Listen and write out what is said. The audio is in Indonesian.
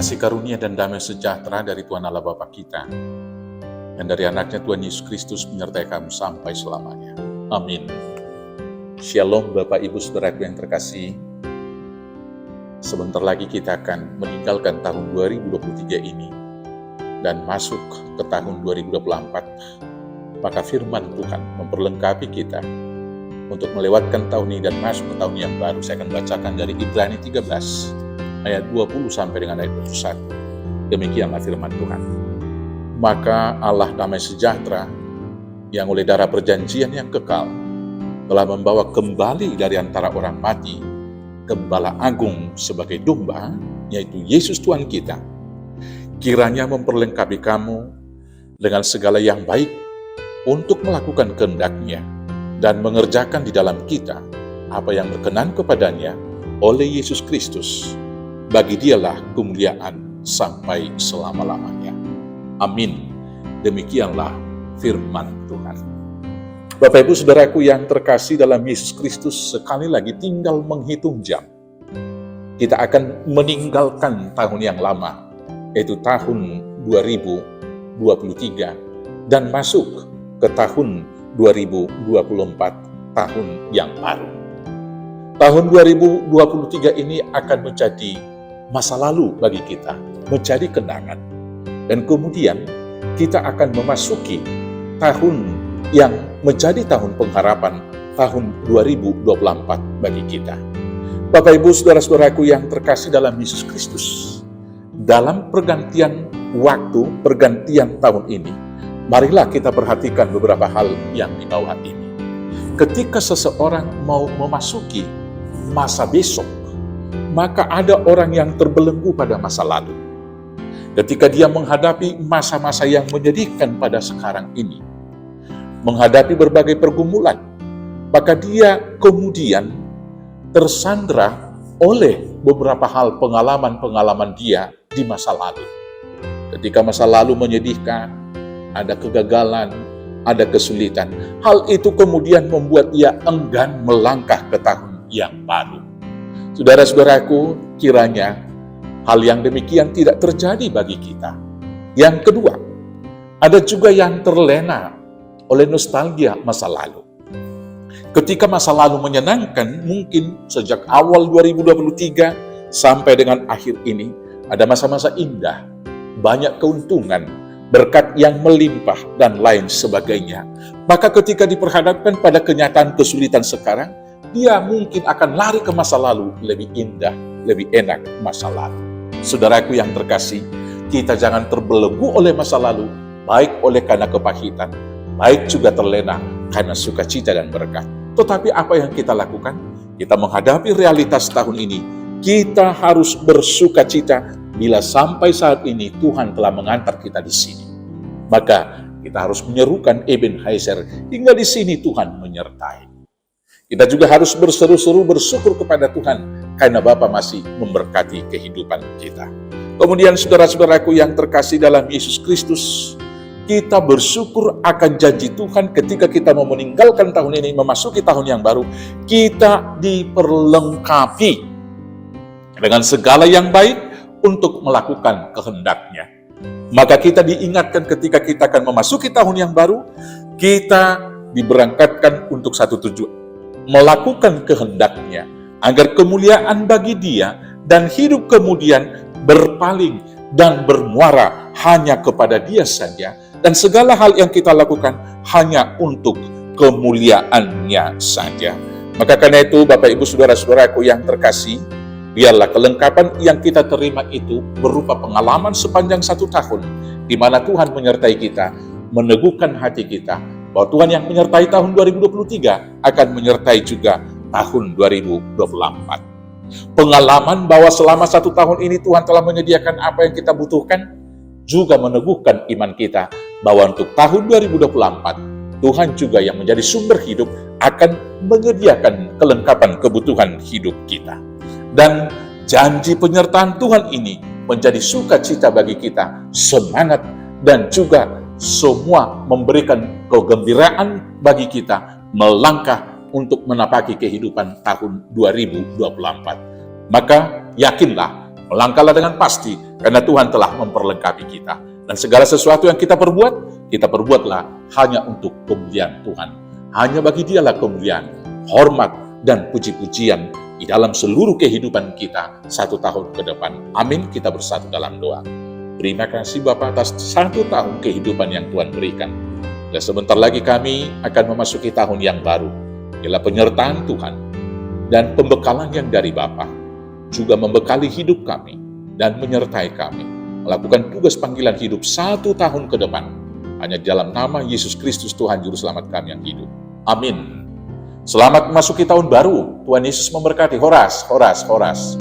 Kasih karunia dan damai sejahtera dari Tuhan Allah Bapa kita dan dari anaknya Tuhan Yesus Kristus menyertai kamu sampai selamanya. Amin. Shalom Bapak Ibu Saudaraku yang terkasih. Sebentar lagi kita akan meninggalkan tahun 2023 ini dan masuk ke tahun 2024. Maka firman Tuhan memperlengkapi kita untuk melewatkan tahun ini dan masuk ke tahun yang baru. Saya akan bacakan dari Ibrani 13 ayat 20 sampai dengan ayat 21. Demikianlah firman Tuhan. Maka Allah damai sejahtera yang oleh darah perjanjian yang kekal telah membawa kembali dari antara orang mati Gembala Agung sebagai domba, yaitu Yesus Tuhan kita. Kiranya memperlengkapi kamu dengan segala yang baik untuk melakukan kehendak-Nya dan mengerjakan di dalam kita apa yang berkenan kepadanya oleh Yesus Kristus. Bagi Dialah kemuliaan sampai selama-lamanya. Amin. Demikianlah firman Tuhan. Bapak Ibu Saudaraku yang terkasih dalam Yesus Kristus, sekali lagi tinggal menghitung jam. Kita akan meninggalkan tahun yang lama, yaitu tahun 2023, dan masuk ke tahun 2024, tahun yang baru. Tahun 2023 ini akan menjadi masa lalu bagi kita, menjadi kenangan. Dan kemudian kita akan memasuki tahun yang menjadi tahun pengharapan, tahun 2024 bagi kita. Bapak Ibu Saudara-saudaraku yang terkasih dalam Yesus Kristus, dalam pergantian waktu, pergantian tahun ini, marilah kita perhatikan beberapa hal yang di bawah ini. Ketika seseorang mau memasuki masa besok, maka ada orang yang terbelenggu pada masa lalu. Ketika dia menghadapi masa-masa yang menyedihkan pada sekarang ini, menghadapi berbagai pergumulan, maka dia kemudian tersandra oleh beberapa hal pengalaman-pengalaman dia di masa lalu. Ketika masa lalu menyedihkan, ada kegagalan, ada kesulitan. Hal itu kemudian membuat ia enggan melangkah ke tahun yang baru. Saudara-saudaraku, kiranya hal yang demikian tidak terjadi bagi kita. Yang kedua, ada juga yang terlena oleh nostalgia masa lalu. Ketika masa lalu menyenangkan, mungkin sejak awal 2023 sampai dengan akhir ini, ada masa-masa indah, banyak keuntungan, berkat yang melimpah, dan lain sebagainya. Maka ketika diperhadapkan pada kenyataan kesulitan sekarang, dia mungkin akan lari ke masa lalu, lebih indah, lebih enak masa lalu. Saudaraku yang terkasih, kita jangan terbelenggu oleh masa lalu, baik oleh karena kepahitan, baik juga terlena karena sukacita dan berkat. Tetapi apa yang kita lakukan? Kita menghadapi realitas tahun ini, kita harus bersukacita bila sampai saat ini Tuhan telah mengantar kita di sini. Maka kita harus menyerukan Ebenezer, hingga di sini Tuhan menyertai. Kita juga harus berseru-seru bersyukur kepada Tuhan karena Bapa masih memberkati kehidupan kita. Kemudian saudara-saudaraku yang terkasih dalam Yesus Kristus, kita bersyukur akan janji Tuhan ketika kita mau meninggalkan tahun ini, memasuki tahun yang baru, kita diperlengkapi dengan segala yang baik untuk melakukan kehendak-Nya. Maka kita diingatkan ketika kita akan memasuki tahun yang baru, kita diberangkatkan untuk satu tujuan, melakukan kehendak-Nya, agar kemuliaan bagi Dia dan hidup kemudian berpaling dan bermuara hanya kepada Dia saja, dan segala hal yang kita lakukan hanya untuk kemuliaan-Nya saja. Maka karena itu Bapak Ibu Saudara-saudaraku yang terkasih, biarlah kelengkapan yang kita terima itu berupa pengalaman sepanjang 1 tahun, di mana Tuhan menyertai kita, meneguhkan hati kita, bahwa Tuhan yang menyertai tahun 2023 akan menyertai juga tahun 2024. Pengalaman bahwa selama 1 tahun ini Tuhan telah menyediakan apa yang kita butuhkan, juga meneguhkan iman kita, bahwa untuk tahun 2024, Tuhan juga yang menjadi sumber hidup akan menyediakan kelengkapan kebutuhan hidup kita. Dan janji penyertaan Tuhan ini menjadi sukacita bagi kita, semangat, dan juga semua memberikan kegembiraan bagi kita melangkah untuk menapaki kehidupan tahun 2024. Maka yakinlah, melangkahlah dengan pasti, Karena Tuhan telah memperlengkapi kita. Dan segala sesuatu yang kita perbuatlah hanya untuk kemuliaan Tuhan. Hanya bagi Dialah kemuliaan, hormat, dan puji-pujian di dalam seluruh kehidupan kita 1 tahun ke depan. Amin. Kita bersatu dalam doa. Terima kasih Bapa atas 1 tahun kehidupan yang Tuhan berikan. Dan sebentar lagi kami akan memasuki tahun yang baru. Ialah penyertaan Tuhan dan pembekalan yang dari Bapa juga membekali hidup kami dan menyertai kami melakukan tugas panggilan hidup 1 tahun ke depan. Hanya di dalam nama Yesus Kristus Tuhan Juru Selamat kami yang hidup. Amin. Selamat memasuki tahun baru. Tuhan Yesus memberkati. Horas, horas, horas.